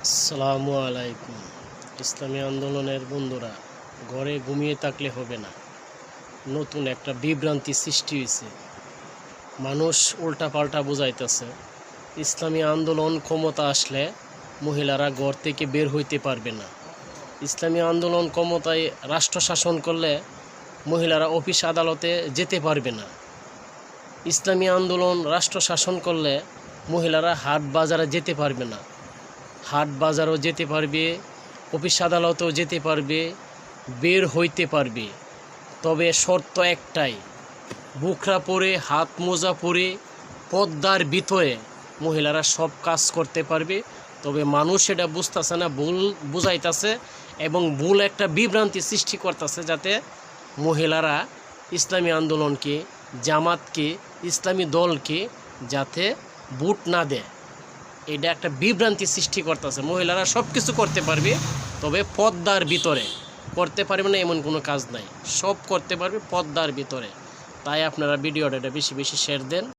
আসসালামু আলাইকুম। ইসলামী আন্দোলনের বন্ধুরা, ঘরে ঘুমিয়ে থাকলে হবে না। নতুন একটা বিভ্রান্তি সৃষ্টি হয়েছে, মানুষ উল্টাপাল্টা বুঝাইতেছে। ইসলামী আন্দোলন ক্ষমতা আসলে মহিলারা ঘর থেকে বের হইতে পারবে না। ইসলামী আন্দোলন ক্ষমতায় রাষ্ট্র শাসন করলে মহিলারা অফিস আদালতে যেতে পারবে না। ইসলামী আন্দোলন রাষ্ট্র শাসন করলে মহিলারা হাট বাজারে যেতে পারবে না। হাট বাজারও যেতে পারবে, অফিস আদালতেও যেতে পারবে, বের হইতে পারবে। তবে শর্ত একটাই, বুকরা পরে, হাত মোজা পরে, পর্দার ভিতরে মহিলারা সব কাজ করতে পারবে। তবে মানুষ এটা বুঝতেছে না, ভুল বুঝাইতেছে এবং ভুল একটা বিভ্রান্তি সৃষ্টি করতেছে, যাতে মহিলারা ইসলামী আন্দোলনকে, জামাতকে, ইসলামী দলকে যাতে ভোট না দেয়। এটা একটা বিভ্রান্তি সৃষ্টি করতেছে। মহিলারা সব কিছু করতে পারবে, তবে পর্দার ভিতরে করতে পারবে না এমন কোনো কাজ নাই। সব করতে পারবে পর্দার ভিতরে। তাই আপনারা ভিডিওটা বেশি বেশি শেয়ার দেন।